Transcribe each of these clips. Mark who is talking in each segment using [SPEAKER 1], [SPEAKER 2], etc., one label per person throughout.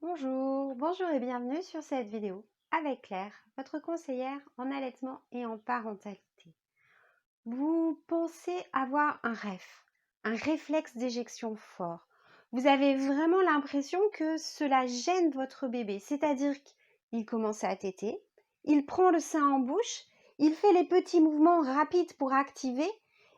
[SPEAKER 1] Bonjour et bienvenue sur cette vidéo avec Claire, votre conseillère en allaitement et en parentalité. Vous pensez avoir un réflexe d'éjection fort. Vous avez vraiment l'impression que cela gêne votre bébé, c'est-à-dire qu'il commence à téter, il prend le sein en bouche, il fait les petits mouvements rapides pour activer,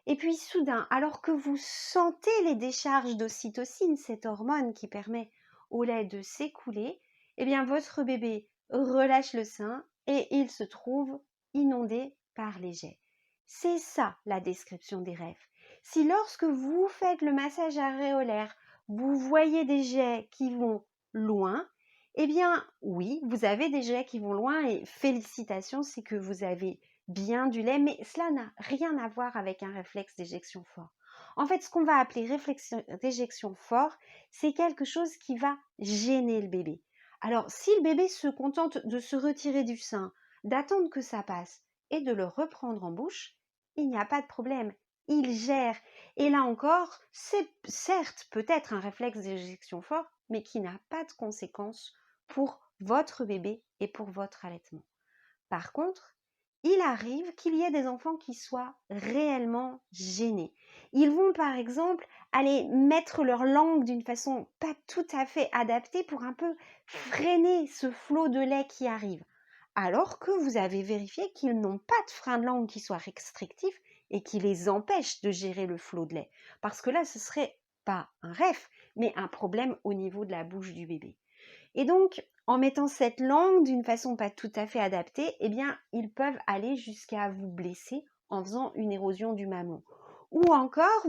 [SPEAKER 1] et puis soudain, alors que vous sentez les décharges d'ocytocine, cette hormone qui permet au lait de s'écouler, eh bien votre bébé relâche le sein et il se trouve inondé par les jets. C'est ça la description des rêves. Si lorsque vous faites le massage aréolaire, vous voyez des jets qui vont loin, eh bien oui, vous avez des jets qui vont loin et félicitations, c'est que vous avez bien du lait, mais cela n'a rien à voir avec un réflexe d'éjection fort. En fait, ce qu'on va appeler réflexe d'éjection fort, c'est quelque chose qui va gêner le bébé. Alors, si le bébé se contente de se retirer du sein, d'attendre que ça passe et de le reprendre en bouche, il n'y a pas de problème. Il gère. Et là encore, c'est certes peut-être un réflexe d'éjection fort, mais qui n'a pas de conséquences pour votre bébé et pour votre allaitement. Par contre, il arrive qu'il y ait des enfants qui soient réellement gênés. Ils vont par exemple aller mettre leur langue d'une façon pas tout à fait adaptée pour un peu freiner ce flot de lait qui arrive. Alors que vous avez vérifié qu'ils n'ont pas de frein de langue qui soit restrictif et qui les empêche de gérer le flot de lait. Parce que là, ce serait pas un ref, mais un problème au niveau de la bouche du bébé. Et donc, en mettant cette langue d'une façon pas tout à fait adaptée, eh bien, ils peuvent aller jusqu'à vous blesser en faisant une érosion du mamelon. Ou encore,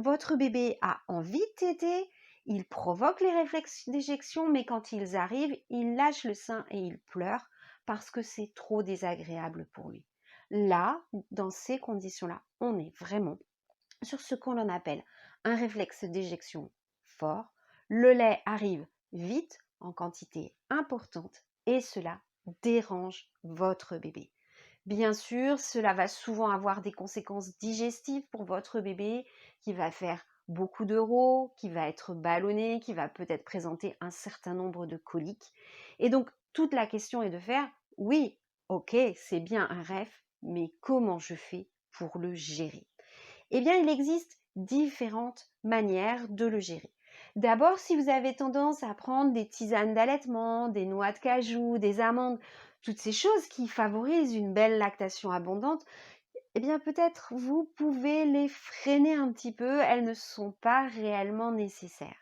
[SPEAKER 1] votre bébé a envie de téter, il provoque les réflexes d'éjection, mais quand ils arrivent, il lâche le sein et il pleure parce que c'est trop désagréable pour lui. Là, dans ces conditions-là, on est vraiment sur ce qu'on en appelle un réflexe d'éjection fort. Le lait arrive vite, en quantité importante, et cela dérange votre bébé. Bien sûr, cela va souvent avoir des conséquences digestives pour votre bébé, qui va faire beaucoup de rots, qui va être ballonné, qui va peut-être présenter un certain nombre de coliques. Et donc, toute la question est de faire, oui, ok, c'est bien un ref, mais comment je fais pour le gérer? Eh bien, il existe différentes manières de le gérer. D'abord, si vous avez tendance à prendre des tisanes d'allaitement, des noix de cajou, des amandes, toutes ces choses qui favorisent une belle lactation abondante, eh bien peut-être vous pouvez les freiner un petit peu, elles ne sont pas réellement nécessaires.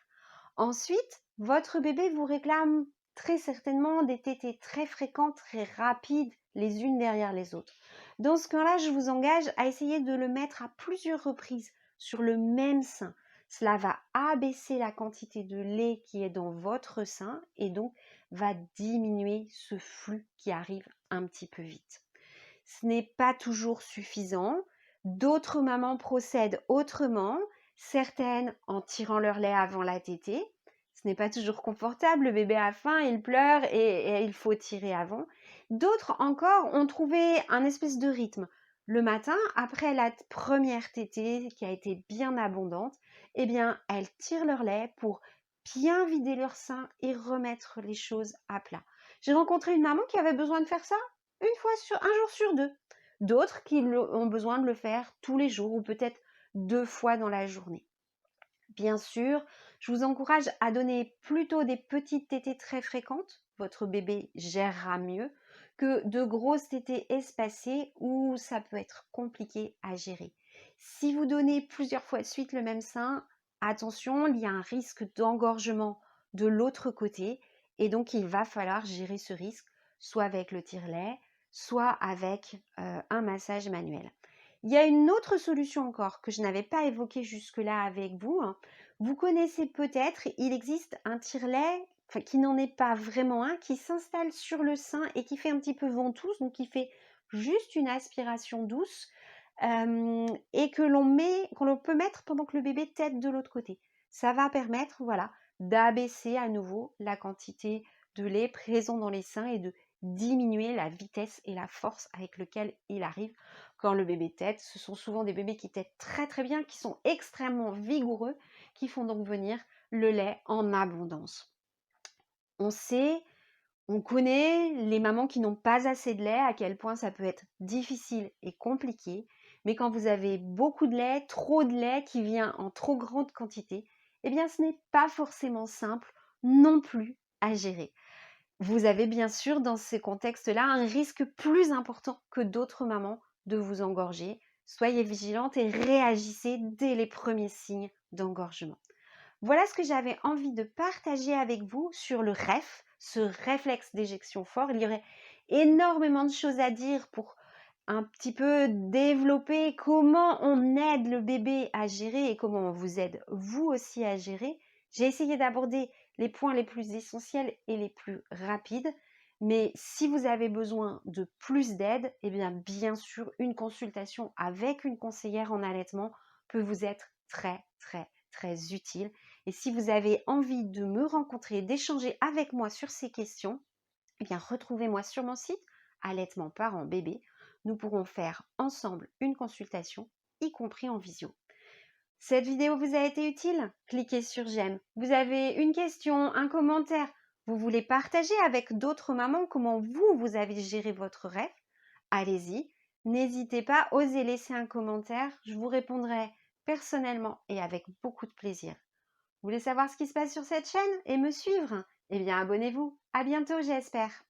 [SPEAKER 1] Ensuite, votre bébé vous réclame très certainement des tétées très fréquentes, très rapides, les unes derrière les autres. Dans ce cas-là, je vous engage à essayer de le mettre à plusieurs reprises sur le même sein. Cela va abaisser la quantité de lait qui est dans votre sein et donc va diminuer ce flux qui arrive un petit peu vite. Ce n'est pas toujours suffisant. D'autres mamans procèdent autrement, certaines en tirant leur lait avant la tétée. Ce n'est pas toujours confortable, le bébé a faim, il pleure et il faut tirer avant. D'autres encore ont trouvé un espèce de rythme. Le matin, après la première tétée qui a été bien abondante, eh bien, elles tirent leur lait pour bien vider leur sein et remettre les choses à plat. J'ai rencontré une maman qui avait besoin de faire ça un jour sur deux. D'autres qui ont besoin de le faire tous les jours ou peut-être 2 fois dans la journée. Bien sûr, je vous encourage à donner plutôt des petites tétées très fréquentes. Votre bébé gérera mieux que de grosses tétées espacées où ça peut être compliqué à gérer. Si vous donnez plusieurs fois de suite le même sein, attention, il y a un risque d'engorgement de l'autre côté et donc il va falloir gérer ce risque soit avec le tire-lait, soit avec un massage manuel. Il y a une autre solution encore que je n'avais pas évoquée jusque-là avec vous. Vous connaissez peut-être, il existe un tire-lait, qui n'en est pas vraiment un, qui s'installe sur le sein et qui fait un petit peu ventouse, donc qui fait juste une aspiration douce et que l'on peut mettre pendant que le bébé tète de l'autre côté. Ça va permettre, voilà, d'abaisser à nouveau la quantité de lait présent dans les seins et de diminuer la vitesse et la force avec laquelle il arrive quand le bébé tète. Ce sont souvent des bébés qui tètent très très bien, qui sont extrêmement vigoureux, qui font donc venir le lait en abondance. On sait, on connaît les mamans qui n'ont pas assez de lait, à quel point ça peut être difficile et compliqué. Mais quand vous avez beaucoup de lait, trop de lait qui vient en trop grande quantité, eh bien ce n'est pas forcément simple non plus à gérer. Vous avez bien sûr dans ces contextes-là un risque plus important que d'autres mamans de vous engorger. Soyez vigilante et réagissez dès les premiers signes d'engorgement. Voilà ce que j'avais envie de partager avec vous sur le REF, ce réflexe d'éjection fort. Il y aurait énormément de choses à dire pour un petit peu développer comment on aide le bébé à gérer et comment on vous aide vous aussi à gérer. J'ai essayé d'aborder les points les plus essentiels et les plus rapides. Mais si vous avez besoin de plus d'aide, eh bien sûr, une consultation avec une conseillère en allaitement peut vous être très utile. Et si vous avez envie de me rencontrer, d'échanger avec moi sur ces questions, eh bien retrouvez-moi sur mon site Allaitement Parents Bébé. Nous pourrons faire ensemble une consultation, y compris en visio. Cette vidéo vous a été utile? Cliquez sur j'aime. Vous avez une question, un commentaire, vous voulez partager avec d'autres mamans comment vous avez géré votre rêve? Allez-y, n'hésitez pas, osez laisser un commentaire, je vous répondrai personnellement et avec beaucoup de plaisir. Vous voulez savoir ce qui se passe sur cette chaîne et me suivre? Eh bien abonnez-vous. À bientôt, j'espère.